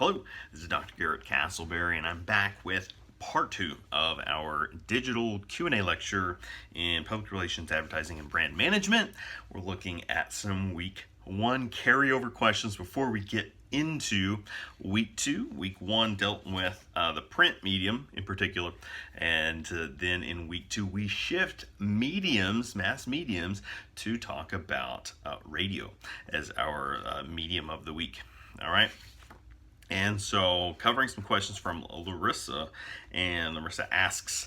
Hello, this is Dr. Garrett Castleberry, and I'm back with part two of our digital Q&A lecture in public relations, advertising, and brand management. We're looking at some week one carryover questions before we get into week two. Week one dealt with the print medium in particular, and then in week two we shift mediums, mass mediums, to talk about radio as our medium of the week. All right. And so, covering some questions from Larissa, and Larissa asks,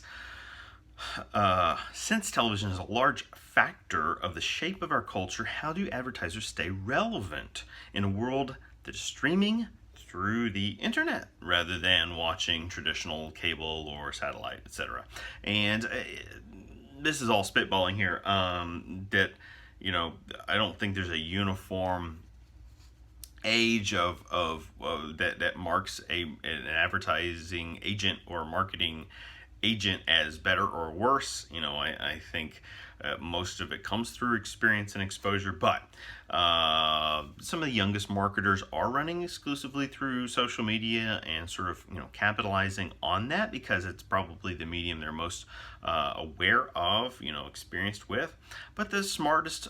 since television is a large factor of the shape of our culture, how do advertisers stay relevant in a world that is streaming through the internet rather than watching traditional cable or satellite, etc.? And this is all spitballing here. I don't think there's a uniform age of that marks an advertising agent or marketing agent as better or worse. I think most of it comes through experience and exposure, but some of the youngest marketers are running exclusively through social media and sort of capitalizing on that because it's probably the medium they're most aware of, experienced with. But the savviest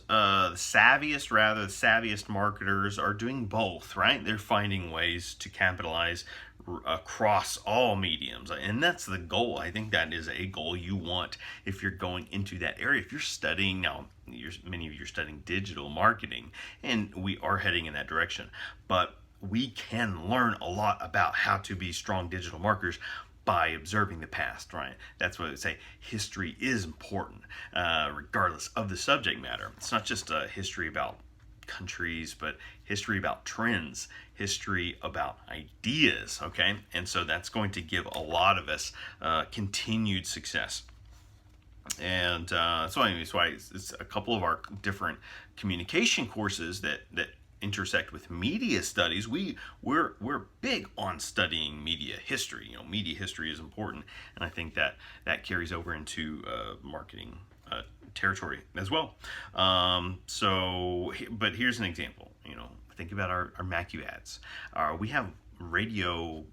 marketers are doing both, right? They're finding ways to capitalize across all mediums, and that's the goal. I think that is a goal you want if you're going into that area. If you're studying now, many of you are studying digital marketing, and we are heading in that direction, but we can learn a lot about how to be strong digital marketers by observing the past, right? That's what I would say. History is important, regardless of the subject matter. It's not just a history about countries, but history about trends, history about ideas, okay? And so that's going to give a lot of us continued success. And so anyways, why it's a couple of our different communication courses that intersect with media studies. We're big on studying media history. Media history is important, and I think that carries over into marketing territory as well. But here's an example. Think about our Macu ads. We have radio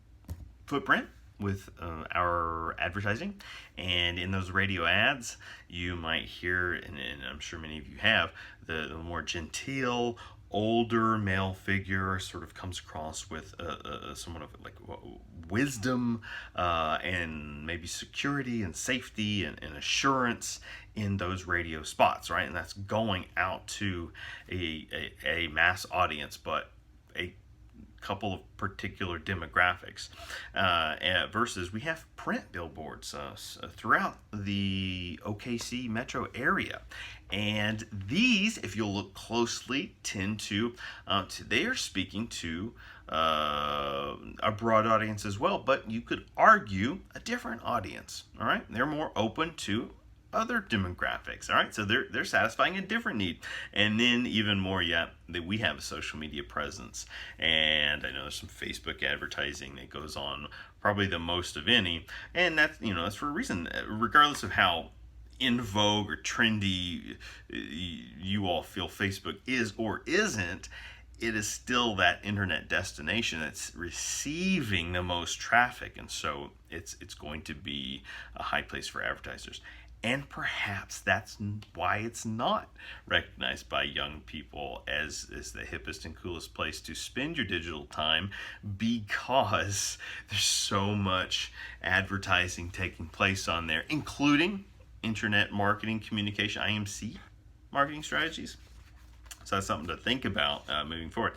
footprint with our advertising, and in those radio ads you might hear, and I'm sure many of you have, the more genteel older male figure sort of comes across with somewhat of like wisdom and maybe security and safety and assurance in those radio spots, right? And that's going out to a mass audience, but a couple of particular demographics, versus we have print billboards throughout the OKC metro area, and these, if you'll look closely, tend to they are speaking to a broad audience as well, but you could argue a different audience. All right, they're more open to other demographics. All right, so they're satisfying a different need. And then even more yet, that we have a social media presence, and I know there's some Facebook advertising that goes on, probably the most of any, and that's for a reason. Regardless of how in vogue or trendy you all feel Facebook is or isn't, it is still that internet destination that's receiving the most traffic, and so it's going to be a high place for advertisers. And perhaps that's why it's not recognized by young people as the hippest and coolest place to spend your digital time, because there's so much advertising taking place on there, including internet marketing communication, IMC marketing strategies. So that's something to think about moving forward.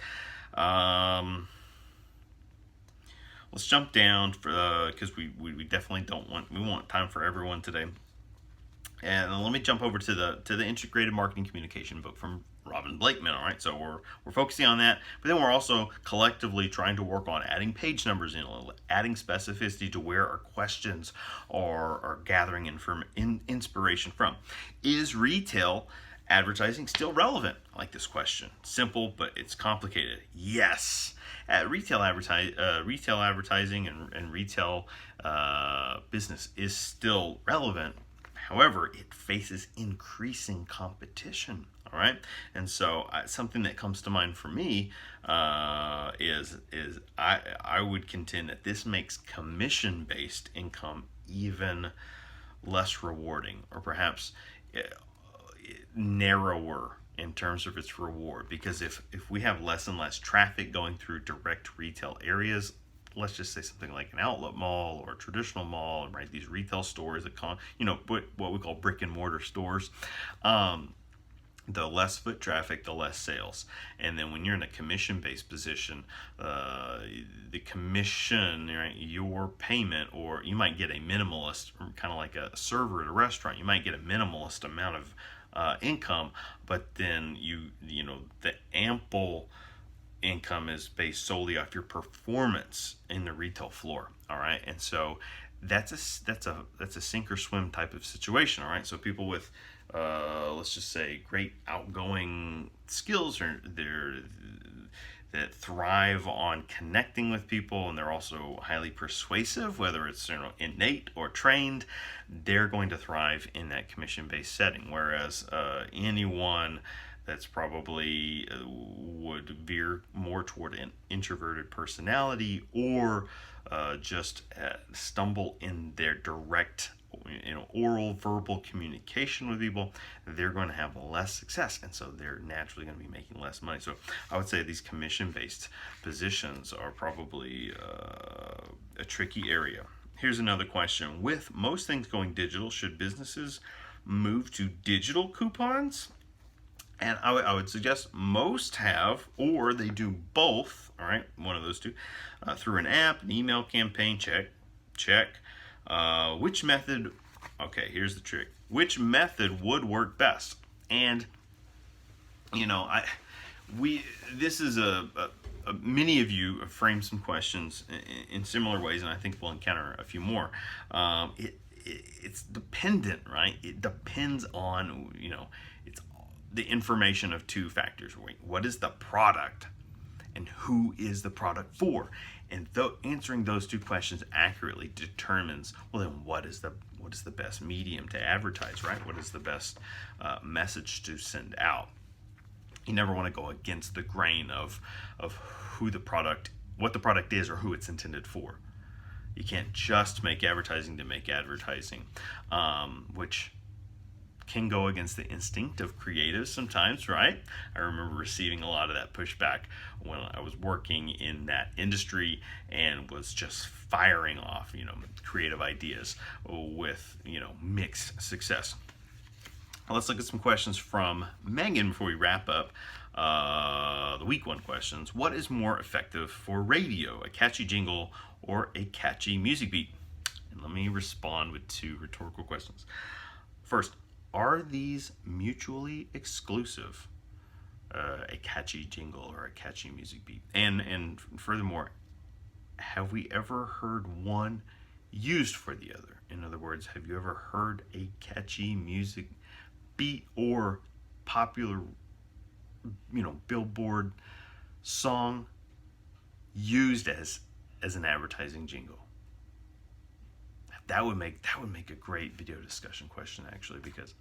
Let's jump down because we definitely we want time for everyone today. And let me jump over to the Integrated Marketing Communication book from Robin Blakeman. All right, so we're focusing on that, but then we're also collectively trying to work on adding page numbers in, adding specificity to where our questions are gathering inspiration from. Is retail advertising still relevant? I like this question. Simple, but it's complicated. Yes. Retail advertising and retail business is still relevant. However, it faces increasing competition. All All right, and so something that comes to mind for me is I would contend that this makes commission based income even less rewarding, or perhaps uh, narrower in terms of its reward. Because if we have less and less traffic going through direct retail areas, let's just say something like an outlet mall or a traditional mall, right? These retail stores that what we call brick and mortar stores. The less foot traffic, the less sales. And then when you're in a commission-based position, the commission, right, your payment, or you might get a minimalist, kind of like a server at a restaurant, you might get a minimalist amount of income, but then the ample income is based solely off your performance in the retail floor. All right, and so that's a sink or swim type of situation. All right, so people with let's just say great outgoing skills, or that thrive on connecting with people, and they're also highly persuasive, whether it's innate or trained, they're going to thrive in that commission-based setting. Whereas anyone that's probably would veer more toward an introverted personality, or just stumble in their direct oral verbal communication with people, they're going to have less success, and so they're naturally going to be making less money. So I would say these commission based positions are probably a tricky area. Here's another question: with most things going digital, should businesses move to digital coupons? And I would suggest most have, or they do both. All right, one of those two, through an app, an email campaign. Check. Which method? Okay, here's the trick. Which method would work best? And this is many of you have framed some questions in similar ways, and I think we'll encounter a few more. It's dependent, right? It depends on it's the information of two factors. What is the product, and who is the product for? And answering those two questions accurately determines, well, then what is the best medium to advertise, right? What is the best message to send out? You never want to go against the grain of what the product is, or who it's intended for. You can't just make advertising to make advertising, which can go against the instinct of creatives sometimes, right? I remember receiving a lot of that pushback when I was working in that industry and was just firing off, creative ideas with, mixed success. Let's look at some questions from Megan before we wrap up the week one questions. What is more effective for radio, a catchy jingle or a catchy music beat? And let me respond with two rhetorical questions. First, are these mutually exclusive? A catchy jingle or a catchy music beat? And furthermore, have we ever heard one used for the other? In other words, have you ever heard a catchy music beat or popular, Billboard song used as an advertising jingle? That would make a great video discussion question, actually, because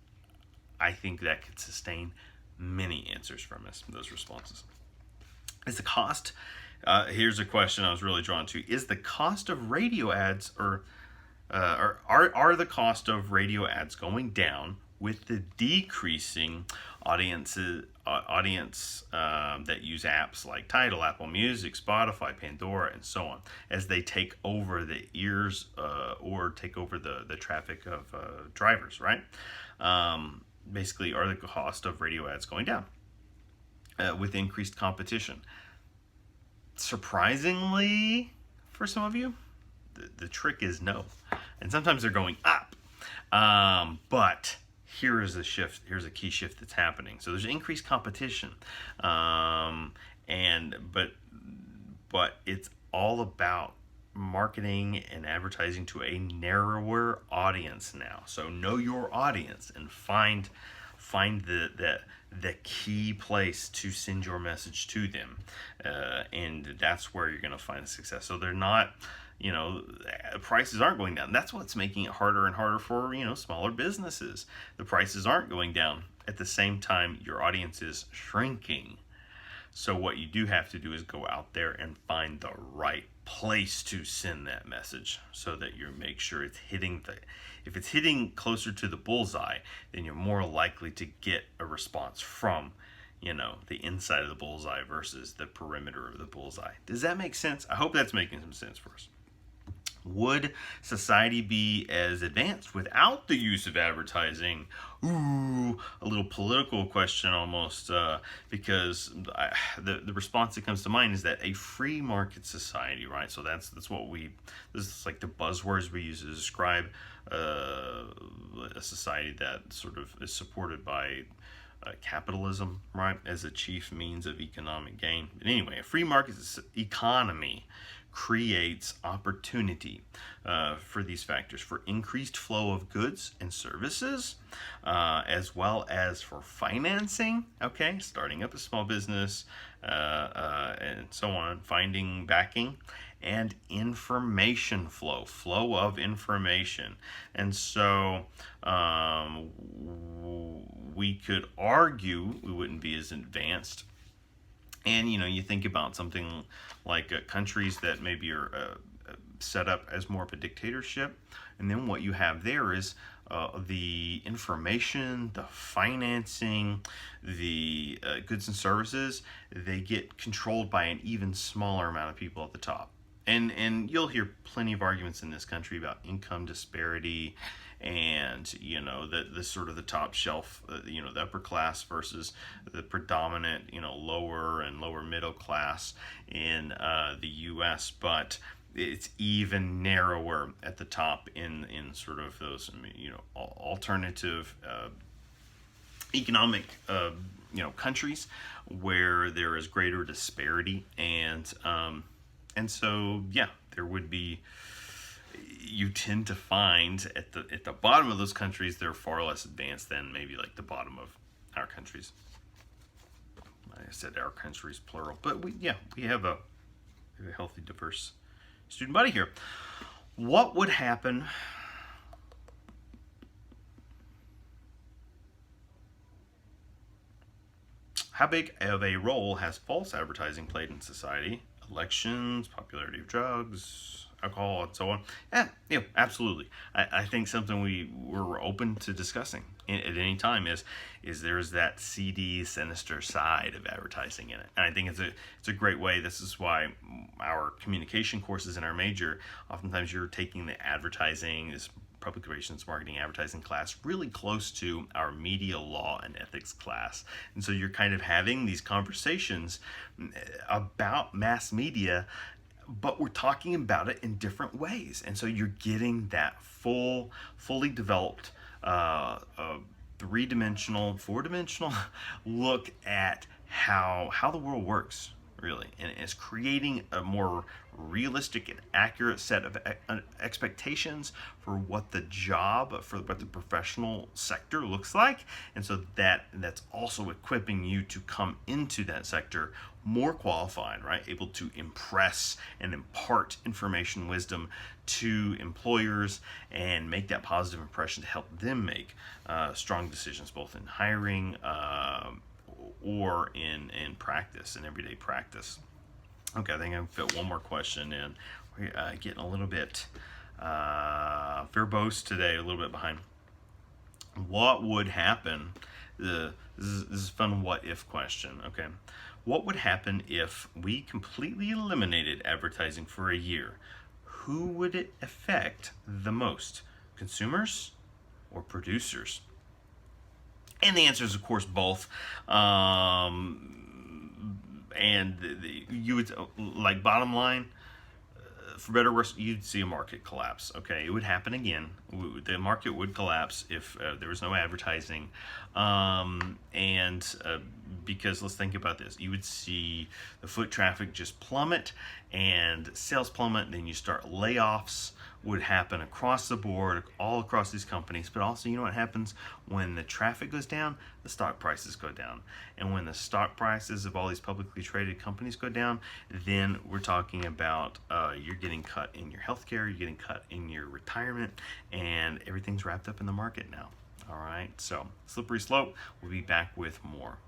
I think that could sustain many answers from those responses. Is the cost? Here's a question I was really drawn to: is the cost of radio ads, or are the cost of radio ads going down with the decreasing audience that use apps like Tidal, Apple Music, Spotify, Pandora, and so on, as they take over the ears or take over the traffic of drivers, right? Basically, are the cost of radio ads going down with increased competition? Surprisingly, for some of you, the trick is no. And sometimes they're going up. But here is a shift. Here's a key shift that's happening. So there's increased competition, but it's all about marketing and advertising to a narrower audience now. So know your audience and find find the key place to send your message to them, and that's where you're going to find success. So they're not, prices aren't going down. That's what's making it harder and harder for, smaller businesses. The prices aren't going down. At the same time, your audience is shrinking. So what you do have to do is go out there and find the right place to send that message, so that you make sure it's hitting if it's hitting closer to the bullseye, then you're more likely to get a response from, the inside of the bullseye versus the perimeter of the bullseye. Does that make sense? I hope that's making some sense for us. Would society be as advanced without the use of advertising? Ooh, a little political question almost, because the response that comes to mind is that a free market society, right? So that's what this is like the buzzwords we use to describe a society that sort of is supported by capitalism, right, as a chief means of economic gain. But anyway, a free market economy creates opportunity for these factors, for increased flow of goods and services, as well as for financing, okay, starting up a small business, and so on, finding backing, and information flow of information. And so we could argue we wouldn't be as advanced. And you think about something like countries that maybe are set up as more of a dictatorship, and then what you have there is the information, the financing, the goods and services, they get controlled by an even smaller amount of people at the top. And you'll hear plenty of arguments in this country about income disparity, and the sort of the top shelf, the upper class versus the predominant lower and lower middle class in the U.S. But it's even narrower at the top in sort of those alternative economic countries where there is greater disparity, and so there would be. You tend to find at the bottom of those countries, they're far less advanced than maybe like the bottom of our countries. Like I said, our countries plural, but we have a healthy, diverse student body here. What would happen? How big of a role has false advertising played in society? Elections, popularity of drugs, alcohol, and so on. Absolutely. I think something we're open to discussing at any time is there's that seedy, sinister side of advertising in it. And I think it's a great way. This is why our communication courses in our major, oftentimes you're taking the advertising, this public relations, marketing, advertising class really close to our media law and ethics class. And so you're kind of having these conversations about mass media, but we're talking about it in different ways. And so you're getting that fully developed, three-dimensional, four-dimensional look at how the world works, really. And it's creating a more realistic and accurate set of expectations for what the professional sector looks like. And so that's also equipping you to come into that sector more qualified, right? Able to impress and impart information, wisdom to employers and make that positive impression to help them make strong decisions, both in hiring or in practice, in everyday practice. Okay, I think I can fit one more question in. We're getting a little bit verbose today, a little bit behind. What would happen? This is a fun what if question, okay? What would happen if we completely eliminated advertising for a year? Who would it affect the most? Consumers or producers? And the answer is, of course, both. And you would, like, bottom line, for better or worse, you'd see a market collapse. Okay, it would happen again. The market would collapse if there was no advertising, and because let's think about this. You would see the foot traffic just plummet and sales plummet, and then you start layoffs would happen across the board, all across these companies. But also, you know what happens when the traffic goes down? The stock prices go down. And when the stock prices of all these publicly traded companies go down, then we're talking about you're getting cut in your healthcare, you're getting cut in your retirement, and everything's wrapped up in the market now. All right, so slippery slope. We'll be back with more.